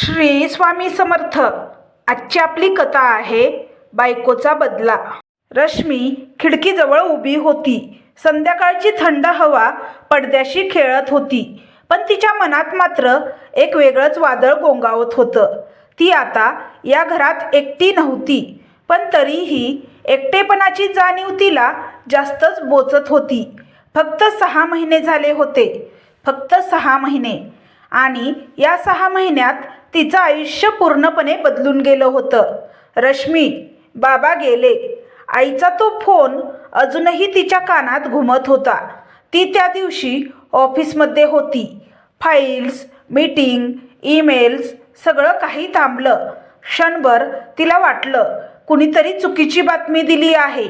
श्री स्वामी समर्थ. आजची आपली कथा आहे बायकोचा बदला. रश्मी खिडकीजवळ उभी होती. संध्याकाळची थंड हवा पडद्याशी खेळत होती, पण तिच्या मनात मात्र एक वेगळंच वादळ गोंगावत होतं. ती आता या घरात एकटी नव्हती, पण तरीही एकटेपणाची जाणीव तिला जास्तच बोचत होती. फक्त 6 महिने झाले होते, फक्त 6 महिने, आणि या 6 महिन्यात तिचं आयुष्य पूर्णपणे बदलून गेलं होतं. रश्मी, बाबा गेले. आईचा तो फोन अजूनही तिच्या कानात घुमत होता. ती त्या दिवशी ऑफिसमध्ये होती. फाईल्स, मीटिंग, ईमेल्स, सगळं काही थांबलं. क्षणभर तिला वाटलं कुणीतरी चुकीची बातमी दिली आहे.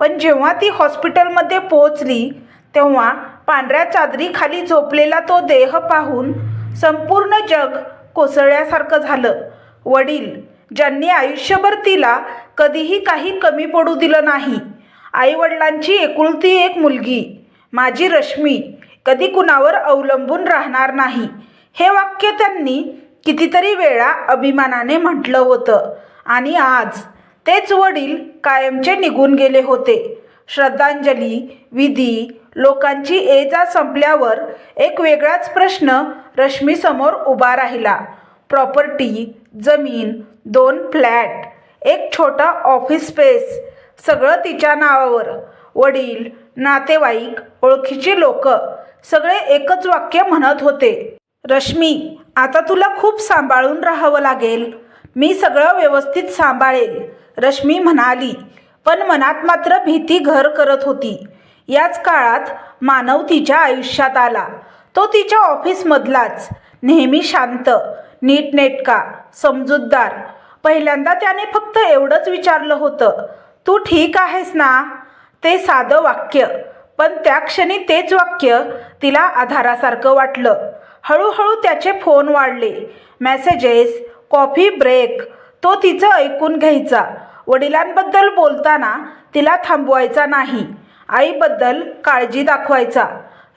पण जेव्हा ती हॉस्पिटलमध्ये पोहोचली, तेव्हा पांढऱ्या चादरीखाली झोपलेला तो देह पाहून संपूर्ण जग कोसळल्यासारखं झालं. वडील, ज्यांनी आयुष्यभर तिला कधीही काही कमी पडू दिलं नाही, आईवडिलांची एकुलती एक मुलगी, माझी रश्मी कधी कुणावर अवलंबून राहणार नाही, हे वाक्य त्यांनी कितीतरी वेळा अभिमानाने म्हटलं होतं. आणि आज तेच वडील कायमचे निघून गेले होते. श्रद्धांजली, विधी, लोकांची ये-जा संपल्यावर एक वेगळाच प्रश्न रश्मीसमोर उभा राहिला. प्रॉपर्टी, जमीन, 2 फ्लॅट, एक छोटा ऑफिस स्पेस, सगळं तिच्या नावावर. वडील, नातेवाईक, ओळखीची लोक सगळे एकच वाक्य म्हणत होते, रश्मी, आता तुला खूप सांभाळून राहावं लागेल. मी सगळं व्यवस्थित सांभाळेल, रश्मी म्हणाली. पण मनात मात्र भीती घर करत होती. याच काळात मानव तिच्या आयुष्यात आला. तो तिच्या ऑफिसमधलाच, नेहमी शांत, नीटनेटका, समजूतदार. पहिल्यांदा त्याने फक्त एवढंच विचारलं होतं, तू ठीक आहेस ना? ते साधं वाक्य, पण त्या क्षणी तेच वाक्य तिला आधारासारखं वाटलं. हळूहळू त्याचे फोन वाढले, मेसेजेस, कॉफी ब्रेक. तो तिचं ऐकून घ्यायचा. वडिलांबद्दल बोलताना तिला थांबवायचा नाही. आईबद्दल काळजी दाखवायचा.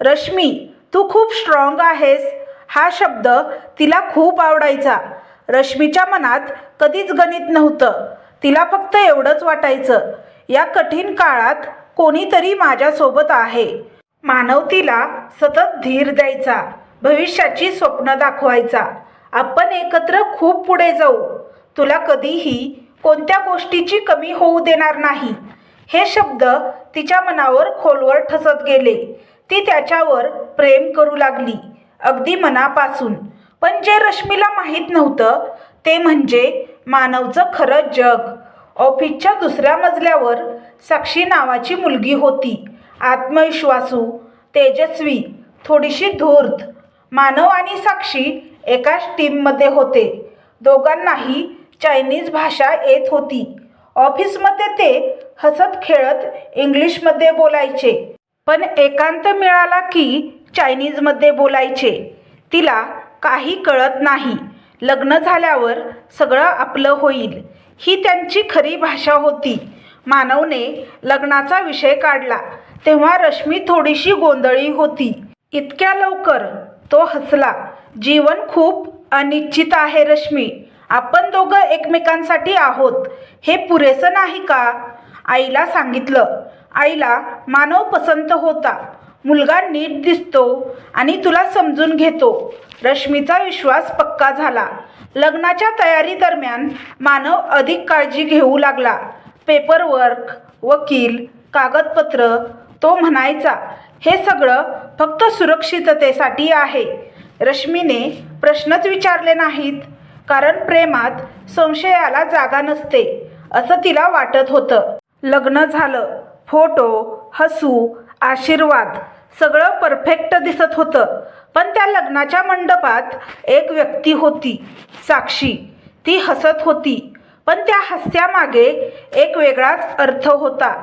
रश्मी, तू खूप स्ट्रॉंग आहेस, हा शब्द तिला खूप आवडायचा. रश्मीच्या मनात कधीच गणित नव्हतं. तिला फक्त एवढंच वाटायचं, या कठीण काळात कोणीतरी माझ्यासोबत आहे. मानव तिला सतत धीर द्यायचा, भविष्याची स्वप्न दाखवायचा. आपण एकत्र खूप पुढे जाऊ, तुला कधीही कोणत्या गोष्टीची कमी होऊ देणार नाही. हे शब्द तिच्या मनावर खोलवर ठसत गेले. ती त्याच्यावर प्रेम करू लागली, अगदी मनापासून. पण जे रश्मीला माहीत नव्हतं ते म्हणजे मानवचं खरं जग. ऑफिसच्या दुसऱ्या मजल्यावर साक्षी नावाची मुलगी होती. आत्मविश्वासू, तेजस्वी, थोडीशी धूर्त. मानव आणि साक्षी एकाच टीममध्ये होते. दोघांनाही चायनीज भाषा येत होती. ऑफिसमध्ये ते हसत खेळत इंग्लिशमध्ये बोलायचे, पण एकांत मिळाला की चायनीजमध्ये बोलायचे. तिला काही कळत नाही. लग्न झाल्यावर सगळं आपलं होईल, ही त्यांची खरी भाषा होती. मानवने लग्नाचा विषय काढला तेव्हा रश्मी थोडीशी गोंधळी होती. इतक्या लवकर? तो हसला. जीवन खूप अनिश्चित आहे रश्मी. आपण दोघं एकमेकांसाठी आहोत, हे पुरेसं नाही का? आईला सांगितलं. आईला मानव पसंत होता. मुलगा नीट दिसतो आणि तुला समजून घेतो. रश्मीचा विश्वास पक्का झाला. लग्नाच्या तयारी दरम्यान मानव अधिक काळजी घेऊ लागला. पेपरवर्क, वकील, कागदपत्र. तो म्हणायचा, हे सगळं फक्त सुरक्षिततेसाठी आहे. रश्मीने प्रश्नच विचारले नाहीत, कारण प्रेमात संशयाला जागा नसते असं तिला वाटत होतं. लग्न झालं. फोटो, हसू, आशीर्वाद, सगळं परफेक्ट दिसत होतं. पण त्या लग्नाच्या मंडपात एक व्यक्ती होती, साक्षी. ती हसत होती, पण त्या हास्यामागे एक वेगळाच अर्थ होता.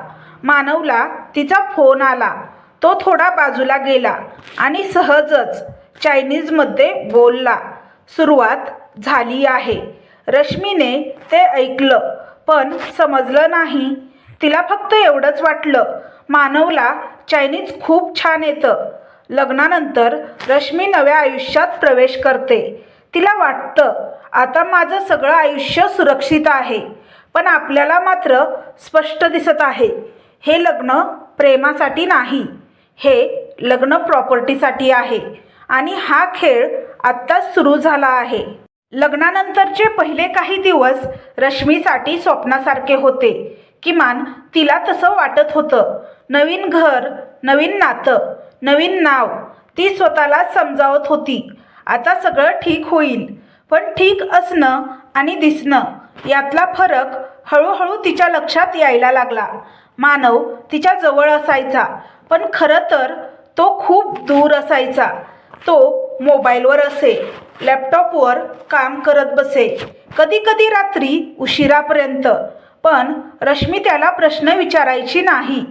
मानवला तिचा फोन आला. तो थोडा बाजूला गेला आणि सहजच चायनीजमध्ये बोलला. सुरुवात झाली आहे. रश्मीने ते ऐकलं, पण समजलं नाही. तिला फक्त एवढंच वाटलं, मानवला चायनीज खूप छान येतं. लग्नानंतर रश्मी नव्या आयुष्यात प्रवेश करते. तिला वाटतं आता माझं सगळं आयुष्य सुरक्षित आहे, पण आपल्याला मात्र स्पष्ट दिसत आहे हे लग्न प्रेमासाठी नाही, हे लग्न प्रॉपर्टीसाठी आहे आणि हा खेळ आत्ताच सुरू झाला आहे. लग्नानंतरचे पहिले काही दिवस रश्मीसाठी स्वप्नासारखे होते. किमान तिला तसं वाटत होतं. नवीन घर, नवीन नातं, नवीन नाव. ती स्वतःला समजावत होती आता सगळं ठीक होईल. पण ठीक असणं आणि दिसणं यातला फरक हळूहळू तिच्या लक्षात यायला लागला. मानव तिच्या जवळ असायचा, पण खरं तर तो खूप दूर असायचा. तो मोबाईलवर असे, लॅपटॉपवर काम करत बसे, कधी कधी रात्री उशिरापर्यंत. पण रश्मी त्याला प्रश्न विचारायची नाही,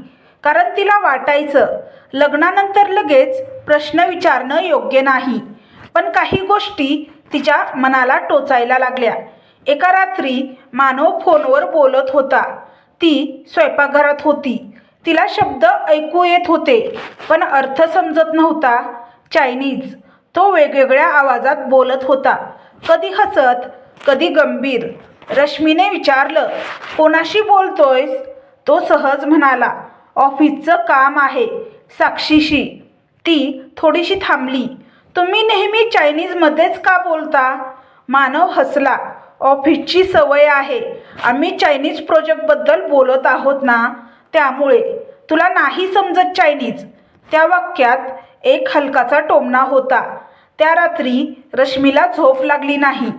कारण तिला वाटायचं लग्नानंतर लगेच प्रश्न विचारणं योग्य नाही. पण काही गोष्टी तिच्या मनाला टोचायला लागल्या. एका रात्री मानव फोनवर बोलत होता. ती स्वयंपाकघरात होती. तिला शब्द ऐकू येत होते, पण अर्थ समजत नव्हता. चायनीज. तो वेगवेगळ्या आवाजात बोलत होता, कधी हसत, कधी गंभीर. रश्मीने विचारलं, कोणाशी बोलतोयस? तो सहज म्हणाला, ऑफिसचं काम आहे, साक्षीशी. ती थोडीशी थांबली. तुम्ही नेहमी चायनीजमध्येच का बोलता? मानव हसला, ऑफिसची सवय आहे. आम्ही चायनीज प्रोजेक्टबद्दल बोलत आहोत ना, त्यामुळे. तुला नाही समजत चायनीज? त्या वाक्यात एक हलकाचा टोमणा होता. त्या रात्री रश्मीला झोप लागली नाही.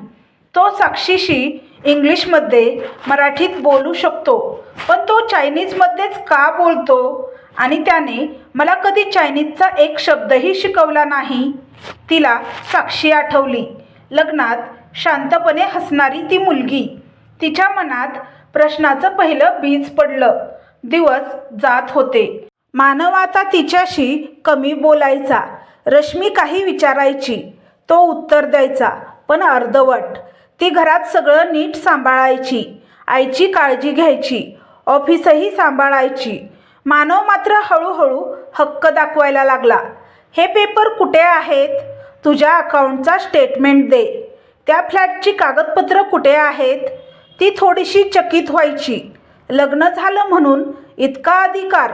तो साक्षीशी इंग्लिशमध्ये, मराठीत बोलू शकतो, पण तो चायनीजमध्येच का बोलतो? आणि त्याने मला कधी चायनीजचा एक शब्दही शिकवला नाही. तिला साक्षी आठवली. लग्नात शांतपणे हसणारी ती मुलगी. तिच्या मनात प्रश्नाचं पहिलं बीज पडलं. दिवस जात होते. मानव आता तिच्याशी कमी बोलायचा. रश्मी काही विचारायची, तो उत्तर द्यायचा, पण अर्धवट. ती घरात सगळं नीट सांभाळायची, आईची काळजी घ्यायची, ऑफिसही सांभाळायची. मानव मात्र हळूहळू हक्क दाखवायला लागला. हे पेपर कुठे आहेत? तुझ्या अकाउंटचा स्टेटमेंट दे. त्या फ्लॅटची कागदपत्र कुठे आहेत? ती थोडीशी चकित व्हायची. लग्न झालं म्हणून इतका अधिकार,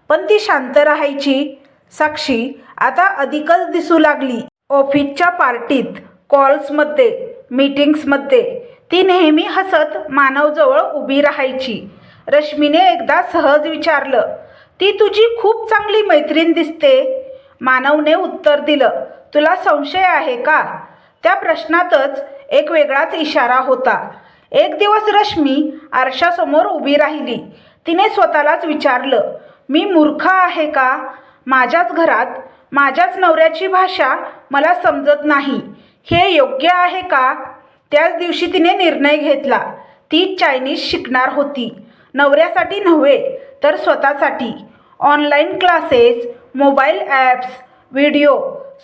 पण ती शांत राहायची. साक्षी आता अधिकच दिसू लागली. ऑफिसच्या पार्टीत, कॉल्समध्ये, मीटिंग्समध्ये ती नेहमी हसत मानवजवळ उभी राहायची. रश्मीने एकदा सहज विचारलं, ती तुझी खूप चांगली मैत्रीण दिसते. मानवने उत्तर दिलं, तुला संशय आहे का? त्या प्रश्नातच एक वेगळाच इशारा होता. एक दिवस रश्मी आरशासमोर उभी राहिली. तिने स्वतःलाच विचारलं, मी मूर्ख आहे का? माझ्याच घरात माझ्याच नवऱ्याची भाषा मला समजत नाही, हे योग्य आहे का? त्याच दिवशी तिने निर्णय घेतला. ती चायनीज शिकणार होती. नवऱ्यासाठी नव्हे, तर स्वतःसाठी. Online classes, mobile apps, video.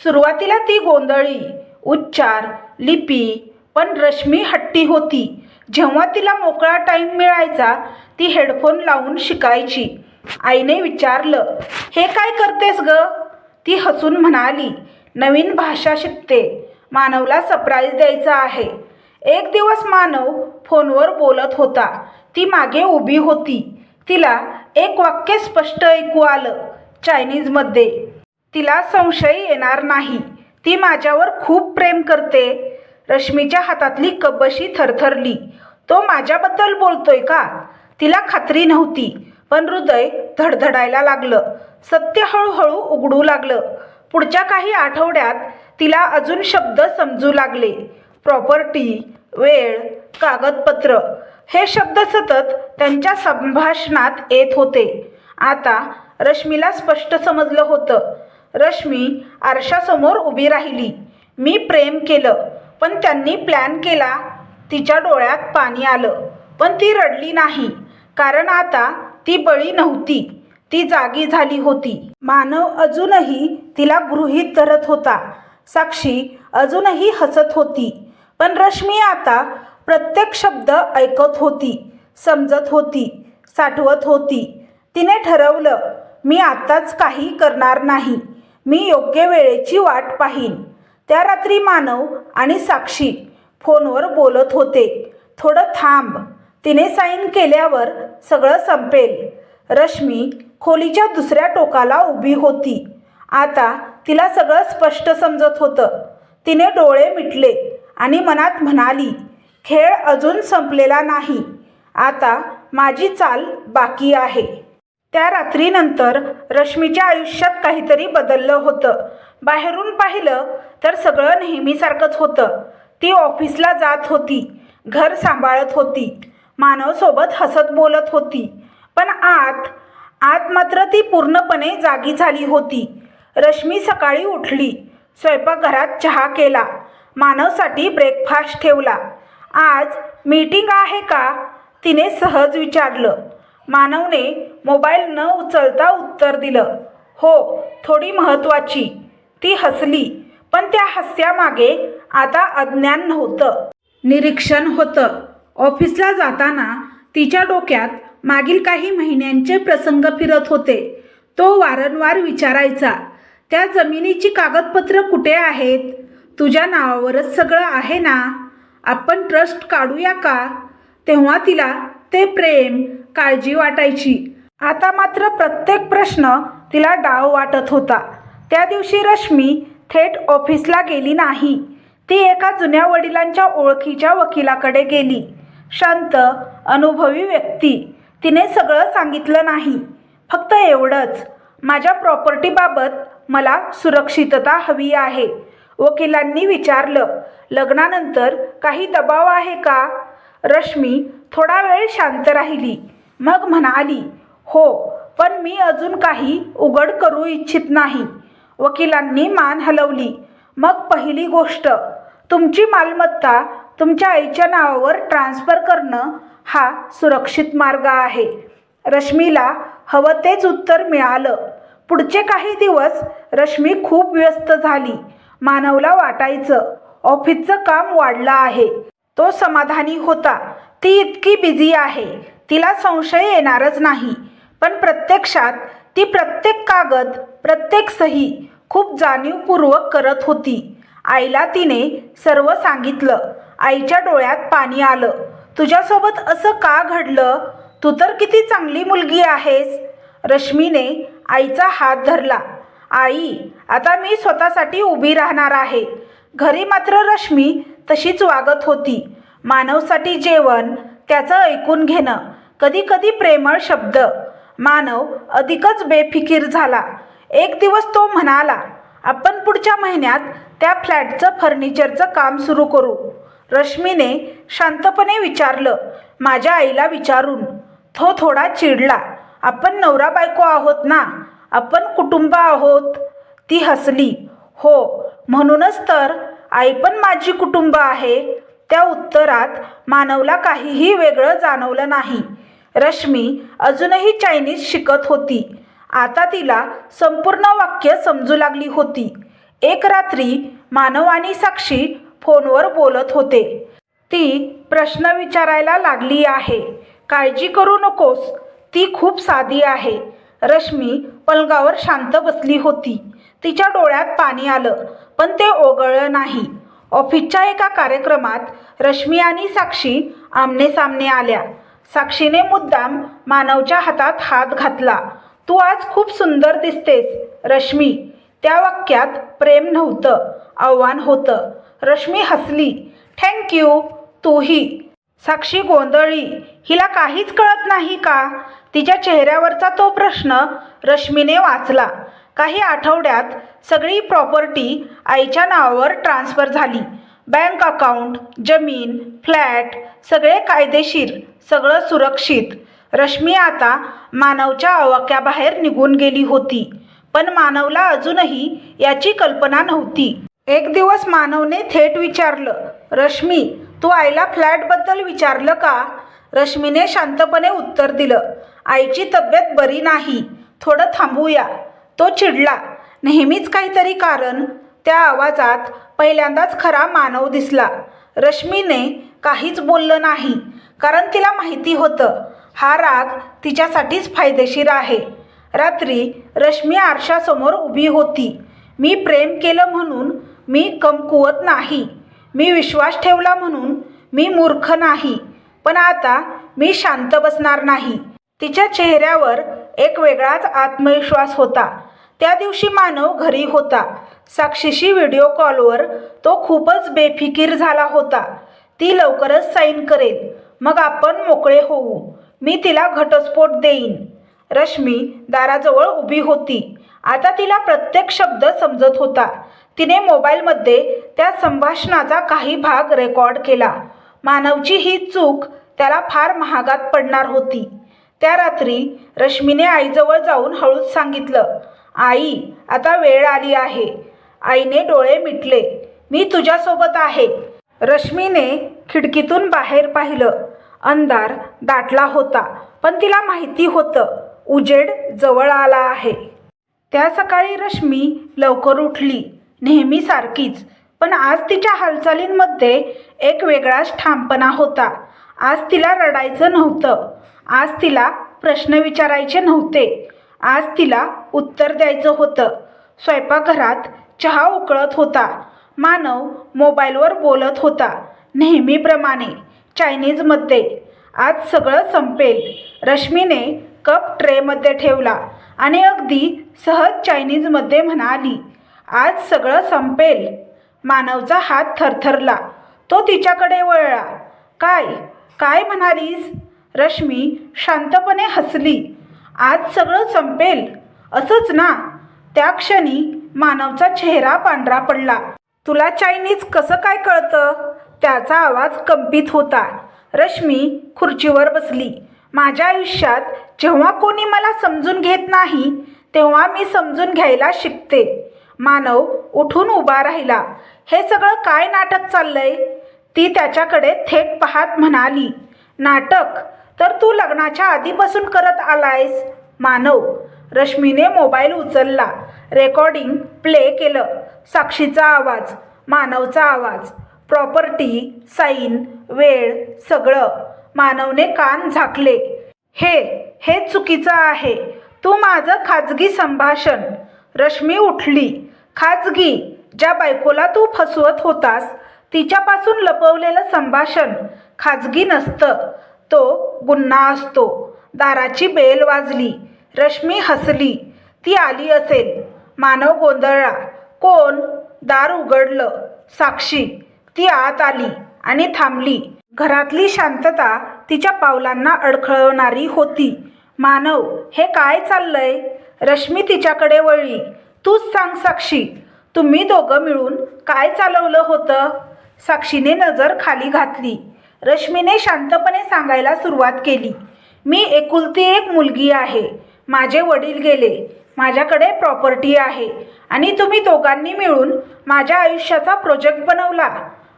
सुरुवातीला ती गोंधळी, उच्चार, लिपी. पण रश्मी हट्टी होती. जेव्हा तिला मोकळा टाईम मिळायचा, ती हेडफोन लावून शिकायची. आईने विचारलं, हे काय करतेस ग? ती हसून म्हणाली, नवीन भाषा शिकते. मानवला सरप्राईज द्यायचा आहे. एक दिवस मानव फोनवर बोलत होता. ती मागे उभी होती. तिला एक वाक्य स्पष्ट ऐकू आलं, चायनीजमध्ये. तिला संशय येणार नाही. ती माझ्यावर खूप प्रेम करते. रश्मीच्या हातातली कबशी थरथरली. तो माझ्याबद्दल बोलतोय का? तिला खात्री नव्हती, पण हृदय धडधडायला लागलं. सत्य हळूहळू उघडू लागलं. पुढच्या काही आठवड्यात तिला अजून शब्द समजू लागले. प्रॉपर्टी, वेळ, कागदपत्र. हे शब्द सतत त्यांच्या संभाषणात येत होते. आता रश्मीला स्पष्ट समजलं होतं. रश्मी आरशासमोर उभी राहिली. मी प्रेम केलं, पण त्यांनी प्लॅन केला. तिच्या डोळ्यात पाणी आलं, पण ती रडली नाही, कारण आता ती बळी नव्हती, ती जागी झाली होती. मानव अजूनही तिला गृहीत धरत होता. साक्षी अजूनही हसत होती, पण रश्मी आता प्रत्येक शब्द ऐकत होती, समजत होती, साठवत होती. तिने ठरवलं, मी आताच काही करणार नाही. मी योग्य वेळेची वाट पाहीन. त्या रात्री मानव आणि साक्षी फोनवर बोलत होते. थोडं थांब, तिने साईन केल्यावर सगळं संपेल. रश्मी खोलीच्या दुसऱ्या टोकाला उभी होती. आता तिला सगळं स्पष्ट समजत होतं. तिने डोळे मिटले आणि मनात म्हणाली, खेळ अजून संपलेला नाही. आता माझी चाल बाकी आहे. त्या रात्रीनंतर रश्मीच्या आयुष्यात काहीतरी बदललं होतं. बाहेरून पाहिलं तर सगळं नेहमीसारखंच होतं. ती ऑफिसला जात होती, घर सांभाळत होती, मानवसोबत हसत बोलत होती. पण आत मात्र ती पूर्णपणे जागी झाली होती. रश्मी सकाळी उठली, स्वयंपाकघरात चहा केला, मानवसाठी ब्रेकफास्ट ठेवला. आज मीटिंग आहे का, तिने सहज विचारलं. मानवने मोबाईल न उचलता उत्तर दिलं, हो, थोडी महत्त्वाची. ती हसली, पण त्या हास्यामागे आता अज्ञान नव्हतं, निरीक्षण होतं. ऑफिसला जाताना तिच्या डोक्यात मागील काही महिन्यांचे प्रसंग फिरत होते. तो वारंवार विचारायचा, त्या जमिनीची कागदपत्र कुठे आहेत? तुझ्या नावावरच सगळं आहे ना? आपण ट्रस्ट काढूया का? तेव्हा तिला ते प्रेम, काळजी वाटायची. आता मात्र प्रत्येक प्रश्न तिला डाव वाटत होता. त्या दिवशी रश्मी थेट ऑफिसला गेली नाही. ती एका जुन्या वडिलांच्या ओळखीच्या वकिलाकडे गेली. शांत, अनुभवी व्यक्ती. तिने सगळं सांगितलं नाही, फक्त एवढंच, माझ्या प्रॉपर्टीबाबत मला सुरक्षितता हवी आहे. वकिलांनी विचारलं, लग्नानंतर काही दबाव आहे का? रश्मी थोडा वेळ शांत राहिली, मग म्हणाली, हो, पण मी अजून काही उघड करू इच्छित नाही. वकिलांनी मान हलवली. मग पहिली गोष्ट, तुमची मालमत्ता तुमच्या आईच्या नावावर ट्रान्स्फर करणं हा सुरक्षित मार्ग आहे. रश्मीला हवं तेच उत्तर मिळालं. पुढचे काही दिवस रश्मी खूप व्यस्त झाली. मानवला वाटायचं ऑफिसचं काम वाढलं आहे. तो समाधानी होता. ती इतकी बिझी आहे, तिला संशय येणारच नाही. पण प्रत्यक्षात ती प्रत्येक कागद, प्रत्येक सही खूप जाणीवपूर्वक करत होती. आईला तिने सर्व सांगितलं. आईच्या डोळ्यात पाणी आलं. तुझ्यासोबत असं का घडलं? तू तर किती चांगली मुलगी आहेस. रश्मीने आईचा हात धरला. आई, आता मी स्वतःसाठी उभी राहणार आहे. घरी मात्र रश्मी तशीच वागत होती. मानवसाठी जेवण, त्याचं ऐकून घेणं, कधी कधी प्रेमळ शब्द. मानव अधिकच बेफिकीर झाला. एक दिवस तो म्हणाला, आपण पुढच्या महिन्यात त्या फ्लॅटचं फर्निचरचं काम सुरू करू. रश्मीने शांतपणे विचारलं, माझ्या आईला विचारून. तो थोडा चिडला. आपण नवरा बायको आहोत ना, आपण कुटुंब आहोत. ती हसली, हो, म्हणूनच तर आई पण माझी कुटुंब आहे. त्या उत्तरात मानवला काहीही वेगळं जाणवलं नाही. रश्मी अजूनही चायनीज शिकत होती. आता तिला संपूर्ण वाक्य समजू लागली होती. एक रात्री मानव आणि साक्षी फोनवर बोलत होते. ती प्रश्न विचारायला लागली आहे, काळजी करू नकोस, ती खूप साधी आहे. रश्मी पलंगावर शांत बसली होती. तिच्या डोळ्यात पाणी आलं, पण ते ओघळलं नाही. ऑफिसच्या एका कार्यक्रमात रश्मी आणि साक्षी आमनेसामने आल्या. साक्षीने मुद्दाम मानवच्या हातात हात घातला. तू आज खूप सुंदर दिसतेस, रश्मी. त्या वाक्यात प्रेम नव्हतं, आव्हान होतं. रश्मी हसली, थँक्यू, तूही. साक्षी गोंधळली. हिला काहीच कळत नाही का? तिच्या चेहऱ्यावरचा तो प्रश्न रश्मीने वाचला. काही आठवड्यात सगळी प्रॉपर्टी आईच्या नावावर ट्रान्स्फर झाली. बँक अकाउंट, जमीन, फ्लॅट, सगळे कायदेशीर, सगळं सुरक्षित. रश्मी आता मानवच्या आवाक्याबाहेर निघून गेली होती. पण मानवला अजूनही याची कल्पना नव्हती. एक दिवस मानवने थेट विचारलं, रश्मी, तू आईला फ्लॅटबद्दल विचारलं का? रश्मीने शांतपणे उत्तर दिलं, आईची तब्येत बरी नाही, थोडं थांबूया. तो चिडला. नेहमीच काहीतरी कारण. त्या आवाजात पहिल्यांदाच खरा मानव दिसला. रश्मीने काहीच बोललं नाही, कारण तिला माहिती होतं हा राग तिच्यासाठीच फायदेशीर आहे. रात्री रश्मी आरशासमोर उभी होती. मी प्रेम केलं म्हणून मी कमकुवत नाही. मी विश्वास ठेवला म्हणून मी मूर्ख नाही. पण आता मी शांत बसणार नाही. तिच्या चेहऱ्यावर एक वेगळाच आत्मविश्वास होता. त्या दिवशी मानव घरी होता. साक्षीशी व्हिडिओ कॉलवर तो खूपच बेफिकीर झाला होता. ती लवकरच साईन करेल, मग आपण मोकळे होऊ. मी तिला घटस्फोट देईन. रश्मी दाराजवळ उभी होती. आता तिला प्रत्येक शब्द समजत होता. तिने मोबाईलमध्ये त्या संभाषणाचा काही भाग रेकॉर्ड केला. मानवची ही चूक त्याला फार महागात पडणार होती. त्या रात्री रश्मीने आईजवळ जाऊन हळूच सांगितलं, आई, आता वेळ आली आहे. आईने डोळे मिटले. मी तुझ्यासोबत आहे. रश्मीने खिडकीतून बाहेर पाहिलं. अंधार दाटला होता, पण तिला माहिती होतं उजेड जवळ आला आहे. त्या सकाळी रश्मी लवकर उठली, नेहमीसारखीच. पण आज तिच्या हालचालींमध्ये एक वेगळाच ठामपणा होता. आज तिला रडायचं नव्हतं. आज तिला प्रश्न विचारायचे नव्हते. आज तिला उत्तर द्यायचं होतं. स्वयंपाकघरात चहा उकळत होता. मानव मोबाईलवर बोलत होता, नेहमीप्रमाणे चायनीजमध्ये. आज सगळं संपेल. रश्मीने कप ट्रेमध्ये ठेवला आणि अगदी सहज चायनीजमध्ये म्हणाली, आज सगळं संपेल. मानवचा हात थरथरला. तो तिच्याकडे वळला. काय काय म्हणालीस? रश्मी शांतपणे हसली. आज सगळं संपेल असंच ना? त्या क्षणी मानवचा चेहरा पांढरा पडला. तुला चायनीज कसं काय कळतं? त्याचा आवाज कंपित होता. रश्मी खुर्चीवर बसली. माझ्या आयुष्यात जेव्हा कोणी मला समजून घेत नाही, तेव्हा मी समजून घ्यायला शिकते. मानव उठून उभा राहिला. हे सगळं काय नाटक चाललंय? ती त्याच्याकडे थेट पाहत म्हणाली, नाटक तर तू लग्नाच्या आधीपासून करत आलायस. मानव. रश्मीने मोबाईल उचलला. रेकॉर्डिंग प्ले केलं. साक्षीचा आवाज, मानवचा आवाज, प्रॉपर्टी, साईन, वेळ, सगळं. मानवने कान झाकले. हे चुकीचं आहे. तू माझं खाजगी संभाषण. रश्मी उठली. खाजगी? ज्या बायकोला तू फसवत होतास तिच्यापासून लपवलेलं संभाषण खाजगी नसतं. तो गुन्हा असतो. दाराची बेल वाजली. रश्मी हसली. ती आली असेल. मानव गोंधळला. कोण? दार उघडलं. साक्षी. ती आत आली आणि थांबली. घरातली शांतता तिच्या पावलांना अडखळवणारी होती. मानव, हे काय चाललंय? रश्मी तिच्याकडे वळली. तूच सांग साक्षी, तुम्ही दोघं मिळून काय चालवलं होतं? साक्षीने नजर खाली घातली. रश्मीने शांतपणे सांगायला सुरुवात केली. मी एकुलती एक मुलगी आहे. माझे वडील गेले. माझ्याकडे प्रॉपर्टी आहे आणि तुम्ही दोघांनी मिळून माझ्या आयुष्याचा प्रोजेक्ट बनवला.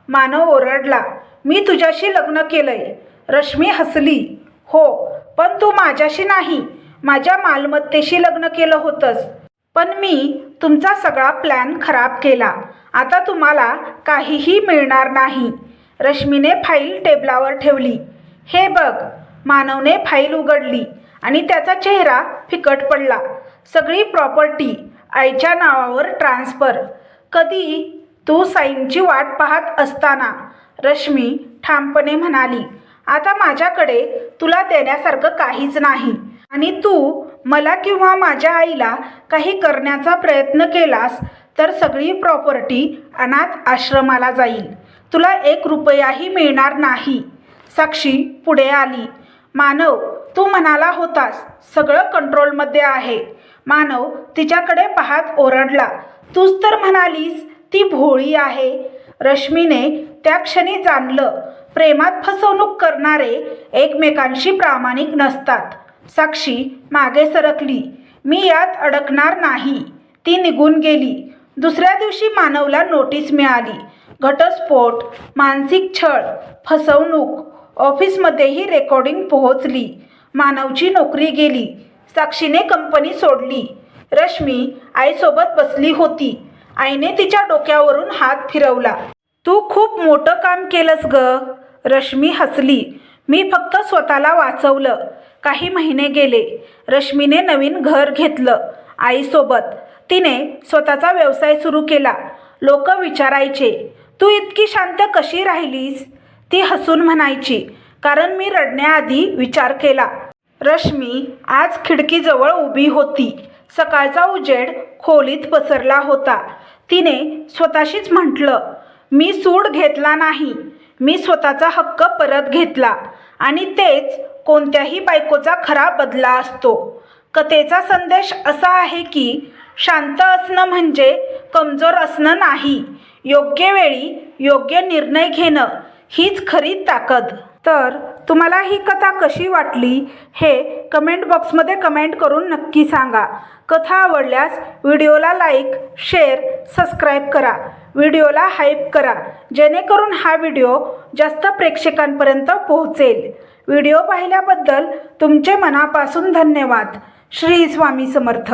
मानव ओरडला. मी तुझ्याशी लग्न केलंय. रश्मी हसली. हो, पण तू माझ्याशी नाही, माझ्या मालमत्तेशी लग्न केलं होतंस. पण मी तुमचा सगळा प्लॅन खराब केला. आता तुम्हाला काहीही मिळणार नाही. रश्मीने फाईल टेबलावर ठेवली. हे बघ. मानवने फाईल उघडली आणि त्याचा चेहरा फिकट पडला. सगळी प्रॉपर्टी आईच्या नावावर ट्रान्सफर. कधी? तू साईनची वाट पाहत असताना. रश्मी ठामपणे म्हणाली. आता माझ्याकडे तुला देण्यासारखं काहीच नाही आणि तू मला किंवा माझ्या आईला काही करण्याचा प्रयत्न केलास तर सगळी प्रॉपर्टी अनाथ आश्रमाला जाईल. तुला 1 रुपयाही मिळणार नाही. साक्षी पुढे आली. मानव, तू म्हणाला होतास सगळं कंट्रोलमध्ये आहे. मानव तिच्याकडे पाहत ओरडला. तूच तर म्हणालीस ती भोळी आहे. रश्मीने त्या क्षणी जाणलं, प्रेमात फसवणूक करणारे एकमेकांशी प्रामाणिक नसतात. साक्षी मागे सरकली. मी यात अडकणार नाही. ती निघून गेली. दुसऱ्या दिवशी मानवला नोटीस मिळाली. घटस्फोट, मानसिक छळ, फसवणूक. ऑफिसमध्येही रेकॉर्डिंग पोहोचली. मानवची नोकरी गेली. साक्षीने कंपनी सोडली. रश्मी आईसोबत बसली होती. आईने तिच्या डोक्यावरून हात फिरवला. तू खूप मोठं काम केलंस ग. रश्मी हसली. मी फक्त स्वतःला वाचवलं. काही महिने गेले. रश्मीने नवीन घर घेतलं आईसोबत. तिने स्वतःचा व्यवसाय सुरू केला. लोक विचारायचे, तू इतकी शांत कशी राहिलीस? ती हसून म्हणायची, कारण मी रडण्याआधी विचार केला. रश्मी आज खिडकीजवळ उभी होती. सकाळचा उजेड खोलीत पसरला होता. तिने स्वतःशीच म्हटलं, मी सूड घेतला नाही, मी स्वतःचा हक्क परत घेतला. आणि तेच कोणत्याही बायकोचा खरा बदला असतो. कथेचा संदेश असा आहे की शांत असणं म्हणजे कमजोर असणं नाही. योग्य वेळी योग्य निर्णय घेणं हीच खरी ताकद. तर तुम्हाला ही कथा कशी वाटली हे कमेंट बॉक्समध्ये कमेंट करून नक्की सांगा. कथा आवडल्यास व्हिडिओला लाईक, शेअर, सबस्क्राईब करा. व्हिडिओला हाईप करा, जेणेकरून हा व्हिडिओ जास्त प्रेक्षकांपर्यंत पोहोचेल. व्हिडिओ पाहिल्याबद्दल तुमचे मनापासून धन्यवाद. श्री स्वामी समर्थ.